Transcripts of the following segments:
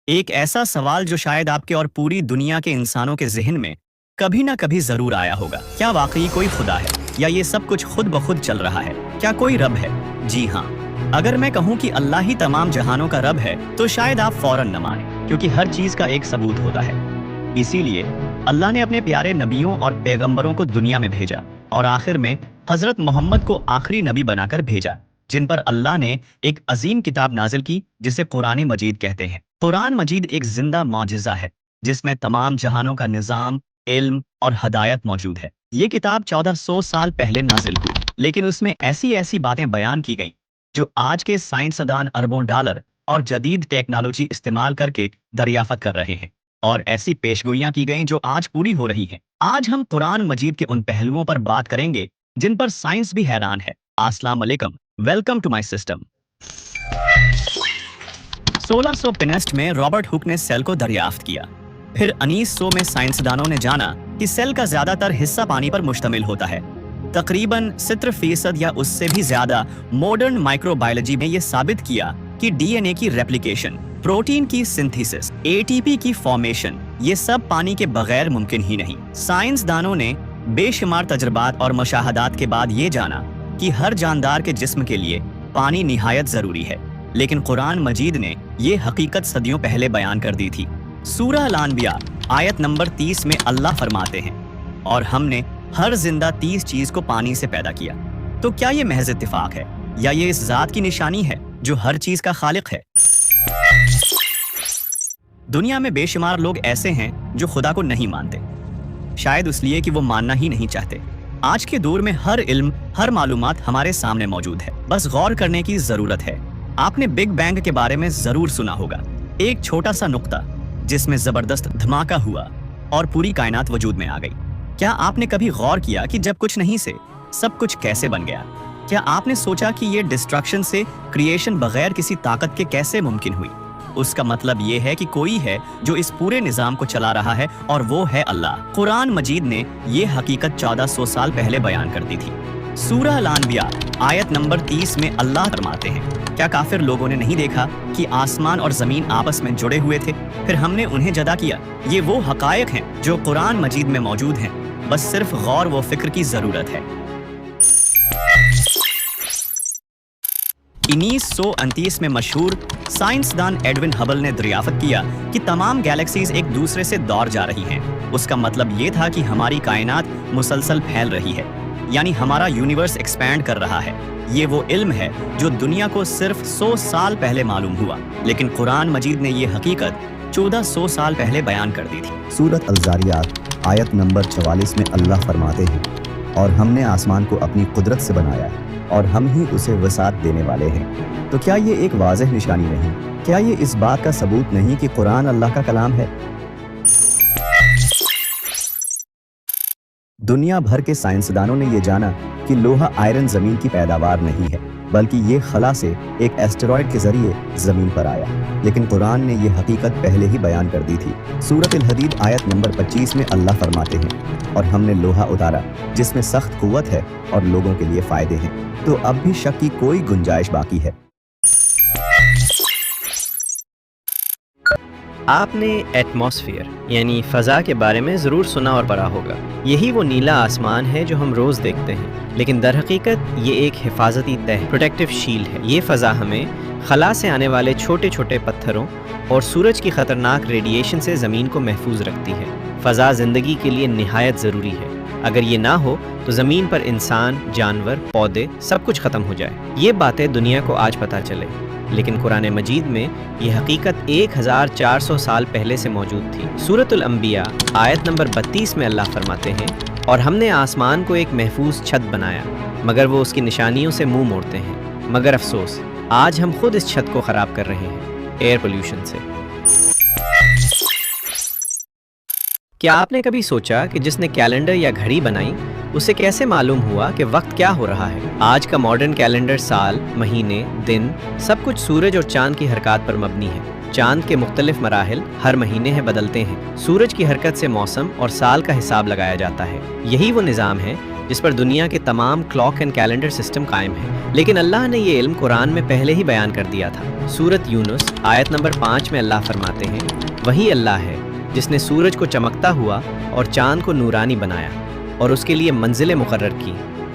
एक ऐसा सवाल जो शायद आपके और पूरी दुनिया के इंसानों के ज़हन में कभी ना कभी जरूर आया होगा। क्या वाकई कोई खुदा है या ये सब कुछ खुद ब खुद चल रहा है? क्या कोई रब है? जी हाँ, अगर मैं कहूँ कि अल्लाह ही तमाम जहानों का रब है तो शायद आप फौरन न माने, क्योंकि हर चीज का एक सबूत होता है। इसीलिए अल्लाह ने अपने प्यारे नबियों और पैगंबरों को दुनिया में भेजा और आखिर में हजरत मोहम्मद को आखिरी नबी बनाकर भेजा, जिन पर अल्लाह ने एक अजीम किताब नाजिल की जिसे कुरान मजीद कहते हैं। कुरान मजीद एक जिंदा मौजिज़ा है जिसमें तमाम जहानों का निज़ाम, इल्म और हदायत मौजूद है। ये किताब 1400 साल पहले नाजिल हुई, लेकिन उसमें ऐसी ऐसी बातें बयान की गई जो आज के साइंसदान अरबों डॉलर और जदीद टेक्नोलॉजी इस्तेमाल करके दरियाफत कर रहे हैं, और ऐसी पेशगोइयां की गई जो आज पूरी हो रही हैं। आज हम कुरान मजीद के उन पहलुओं पर बात करेंगे जिन पर साइंस भी हैरान है। अस्सलाम वालेकुम, वेलकम टू माय सिस्टम। 1650 में रॉबर्ट हुक ने सेल को दरियाफ्त किया। फिर 1900 में साइंसदानों ने जाना कि सेल का ज्यादातर हिस्सा पानी पर मुश्तमिल होता है। तकरीबन 70% या उससे भी ज्यादा मॉडर्न माइक्रोबायोलॉजी में ये साबित किया कि डीएनए की रेप्लिकेशन, प्रोटीन की सिंथेसिस, एटीपी की फॉर्मेशन, ये सब पानी के बगैर मुमकिन ही नहीं। साइंसदानों ने बेशुमार तजर्बात और मुशाहदात के बाद ये जाना कि हर जानदार के जिस्म के लिए पानी निहायत जरूरी है, लेकिन कुरान मजीद ने ये हकीकत सदियों पहले बयान कर दी थी। सूरह अल-अनबिया आयत नंबर 30 में अल्लाह फरमाते हैं, और हमने हर जिंदा 30 चीज को पानी से पैदा किया। तो क्या ये महज इत्तिफाक है या ये इस जात की निशानी है जो हर चीज का खालिक है? दुनिया में बेशुमार लोग ऐसे हैं जो खुदा को नहीं मानते, शायद इसलिए कि वो मानना ही नहीं चाहते। आज के दौर में हर इल्म, हर मालूमात हमारे सामने मौजूद है, बस गौर करने की जरूरत है। आपने बिग बैंग के बारे में जरूर सुना होगा, एक छोटा सा नुक्ता जिसमें जबरदस्त धमाका हुआ और पूरी कायनात वजूद में आ गई। क्या आपने कभी गौर किया कि जब कुछ नहीं से सब कुछ कैसे बन गया? क्या आपने सोचा कि ये डिस्ट्रक्शन से क्रिएशन बगैर किसी ताकत के कैसे मुमकिन हुई? उसका मतलब ये है कि कोई है जो इस पूरे निजाम को चला रहा है, और वो है अल्लाह। कुरान मजीद ने ये हकीकत 1400 साल पहले बयान कर दी थी। सूरह अल-अनबिया आयत नंबर 30 में अल्लाह फरमाते हैं, क्या काफिर लोगों ने नहीं देखा कि आसमान और जमीन आपस में जुड़े हुए थे, फिर हमने उन्हें जदा किया? ये वो हकायक हैं जो कुरान मजीद में मौजूद हैं, बस सिर्फ गौर व फिक्र की जरूरत है। 1929 में मशहूर साइंसदान एडविन हबल ने दरियाफत किया कि तमाम गैलेक्सीज एक दूसरे से दौड़ जा रही हैं। उसका मतलब ये था कि हमारी कायनात मुसलसल फैल रही है, यानी हमारा यूनिवर्स एक्सपैंड कर रहा है। ये वो इल्म है जो दुनिया को सिर्फ 100 साल पहले मालूम हुआ, लेकिन कुरान मजीद ने ये हकीकत 1400 साल पहले बयान कर दी थी। सूरत अल-ज़ारियात आयत नंबर 44 में अल्लाह फरमाते हैं, और हमने आसमान को अपनी कुदरत से बनाया और हम ही उसे वसात देने वाले हैं। तो क्या ये एक वाज़ेह निशानी नहीं? क्या ये इस बात का सबूत नहीं कि कुरान अल्लाह का कलाम है? दुनिया भर के साइंसदानों ने ये जाना कि लोहा आयरन जमीन की पैदावार नहीं है, बल्कि ये खला से एक एस्टेरॉयड के जरिए जमीन पर आया, लेकिन कुरान ने ये हकीकत पहले ही बयान कर दी थी। सूरत अल-हदीद आयत नंबर 25 में अल्लाह फरमाते हैं, और हमने लोहा उतारा जिसमें सख्त कुव्वत है और लोगों के लिए फायदे हैं। तो अब भी शक की कोई गुंजाइश बाकी है? आपने एटमॉस्फेयर यानी फ़ज़ा के बारे में ज़रूर सुना और पढ़ा होगा। यही वो नीला आसमान है जो हम रोज़ देखते हैं, लेकिन दर हकीकत ये एक हिफाजती तह, प्रोटेक्टिव शील्ड है। ये फ़ज़ा हमें खला से आने वाले छोटे छोटे पत्थरों और सूरज की ख़तरनाक रेडिएशन से ज़मीन को महफूज रखती है। फ़ज़ा ज़िंदगी के लिए निहायत ज़रूरी है। अगर ये ना हो तो ज़मीन पर इंसान, जानवर, पौधे सब कुछ ख़त्म हो जाए। ये बातें दुनिया को आज पता चले, लेकिन कुरान मजीद में ये हकीकत 1400 साल पहले से मौजूद थी। सूरत अल-अनबिया आयत नंबर 32 में अल्लाह फरमाते हैं, और हमने आसमान को एक महफूज छत बनाया, मगर वो उसकी निशानियों से मुंह मोड़ते हैं। मगर अफसोस, आज हम खुद इस छत को ख़राब कर रहे हैं, एयर पोल्यूशन से। क्या आपने कभी सोचा कि जिसने कैलेंडर या घड़ी बनाई उसे कैसे मालूम हुआ कि वक्त क्या हो रहा है? आज का मॉडर्न कैलेंडर साल, महीने, दिन सब कुछ सूरज और चांद की हरकत पर मबनी है। चांद के मुख्तलिफ मराहिल हर महीने है बदलते हैं। सूरज की हरकत से मौसम और साल का हिसाब लगाया जाता है। यही वो निज़ाम है जिस पर दुनिया के तमाम क्लॉक एंड कैलेंडर सिस्टम कायम है। लेकिन अल्लाह ने ये इल्म कुरान में पहले ही बयान कर दिया था। सूरत यूनुस आयत नंबर 5 में अल्लाह फरमाते हैं, वही अल्लाह है जिसने सूरज को चमकता हुआ और चांद को नूरानी बनाया और उसके लिए मंजिलें मुकर्रर की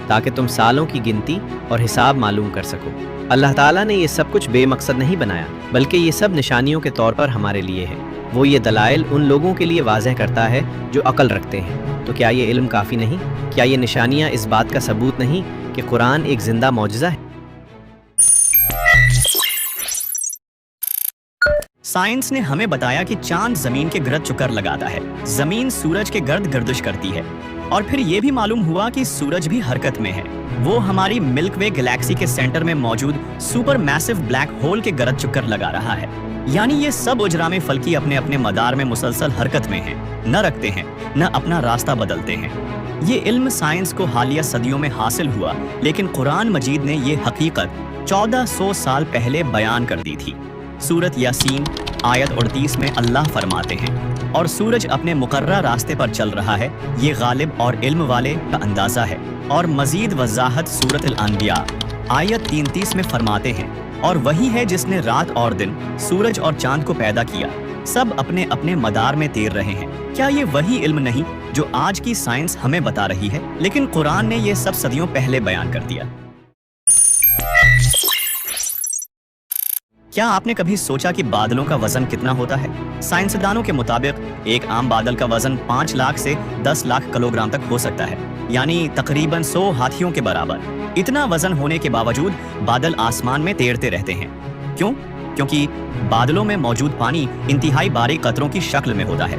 ताकि तुम सालों की गिनती और हिसाब मालूम कर सको। अल्लाह ताला ने ये सब कुछ बेमकसद नहीं बनाया, बल्कि ये सब निशानियों के तौर पर हमारे लिए है। वो ये दलाइल उन लोगों के लिए वाज़ह करता है जो अक्ल रखते हैं। तो क्या ये इल्म काफ़ी नहीं? क्या ये निशानियाँ इस बात का सबूत नहीं कि कुरान एक जिंदा मौजज़ा है? साइंस ने हमें बताया कि चांद जमीन के गिरद चक्कर लगाता है, जमीन सूरज के गर्द गर्दिश करती है, और फिर ये भी मालूम हुआ कि सूरज भी हरकत में है। वो हमारी मिल्क वे गैलेक्सी के सेंटर में मौजूद सुपर मैसिव ब्लैक होल के गिरद चक्कर लगा रहा है। यानी ये सब उजरामे फल्की अपने अपने मदार में मुसलसल हरकत में हैं, न रखते हैं, न अपना रास्ता बदलते हैं। ये इल्म साइंस को हालिया सदियों में हासिल हुआ, लेकिन कुरान मजीद ने ये हकीकत 1400 साल पहले बयान कर दी थी। सूरत यासीन आयत 38 में अल्लाह फरमाते हैं, और सूरज अपने मुकर्रर रास्ते पर चल रहा है, ये गालिब और इल्म वाले का अंदाजा है। और मजीद वजाहत सूरत अल-अनबिया आयत 33 में फरमाते हैं, और वही है जिसने रात और दिन, सूरज और चांद को पैदा किया, सब अपने अपने मदार में तैर रहे हैं। क्या ये वही इल्म नहीं जो आज की साइंस हमें बता रही है? लेकिन कुरान ने ये सब सदियों पहले बयान कर दिया। क्या आपने कभी सोचा कि बादलों का वजन कितना होता है? साइंसदानों के मुताबिक एक आम बादल का वजन 5 लाख से 10 लाख किलोग्राम तक हो सकता है, यानी तकरीबन 100 हाथियों के बराबर। इतना वजन होने के बावजूद बादल आसमान में तैरते रहते हैं। क्यों? क्योंकि बादलों में मौजूद पानी इंतहाई बारीक कतरों की शक्ल में होता है।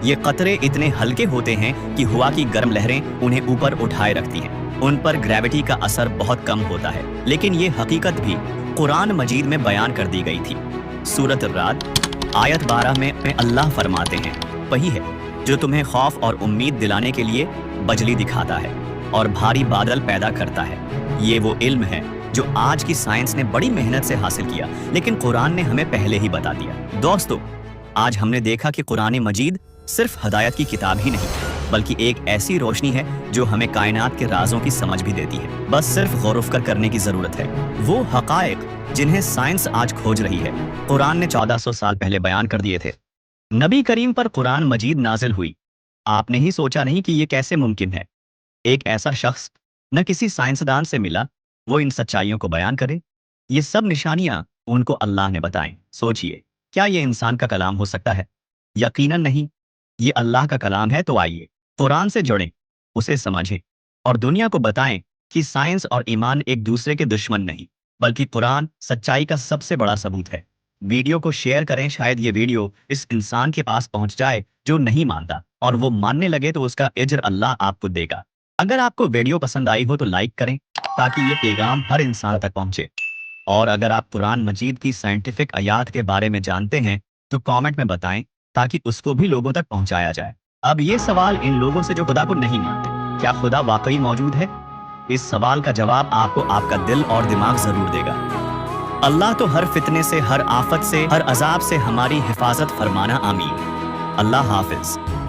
ये कतरे इतने हल्के होते हैं कि हवा की गर्म लहरें उन्हें ऊपर उठाए रखती हैं। उन पर ग्रेविटी का असर बहुत कम होता है। लेकिन ये हकीकत भी कुरान मजीद में बयान कर दी गई थी। सूरत रात आयत 12 में अल्लाह फरमाते हैं, वही है जो तुम्हें खौफ और उम्मीद दिलाने के लिए बजली दिखाता है और भारी बादल पैदा करता है। ये वो इल्म है जो आज की साइंस ने बड़ी मेहनत से हासिल किया, लेकिन कुरान ने हमें पहले ही बता दिया। दोस्तों, आज हमने देखा कि कुरान मजीद सिर्फ हदायत की किताब ही नहीं, बल्कि एक ऐसी रोशनी है जो हमें कायनात के राजों की समझ भी देती है। बस सिर्फ गौर-व-फिक्र करने की जरूरत है। वो हकायक जिन्हें साइंस आज खोज रही है, कुरान ने 1400 साल पहले बयान कर दिए थे। नबी करीम पर कुरान मजीद नाजिल हुई। आपने ही सोचा नहीं कि ये कैसे मुमकिन है? एक ऐसा शख्स न किसी साइंसदान से मिला, वो इन सच्चाइयों को बयान करे। ये सब निशानियां उनको अल्लाह ने बताएं। सोचिए, क्या ये इंसान का कलाम हो सकता है? यकीनन नहीं। ये अल्लाह का कलाम है। तो आइए कुरान से जुड़ें, उसे समझें और दुनिया को बताएं कि साइंस और ईमान एक दूसरे के दुश्मन नहीं, बल्कि कुरान सच्चाई का सबसे बड़ा सबूत है। वीडियो को शेयर करें, शायद ये वीडियो इस इंसान के पास पहुंच जाए जो नहीं मानता, और वो मानने लगे तो उसका इज्र अल्लाह आपको देगा। अगर आपको वीडियो पसंद आई हो तो लाइक करें ताकि ये पैगाम हर इंसान तक पहुंचे। और अगर आप कुरान मजीद की साइंटिफिक आयात के बारे में जानते हैं तो कमेंट में बताएं ताकि उसको भी लोगों तक पहुंचाया जाए। अब ये सवाल इन लोगों से जो खुदा को नहीं मानते, क्या खुदा वाकई मौजूद है? इस सवाल का जवाब आपको आपका दिल और दिमाग जरूर देगा। अल्लाह तो हर फितने से, हर आफत से, हर अजाब से हमारी हिफाजत फरमाना। आमीन। अल्लाह हाफिज।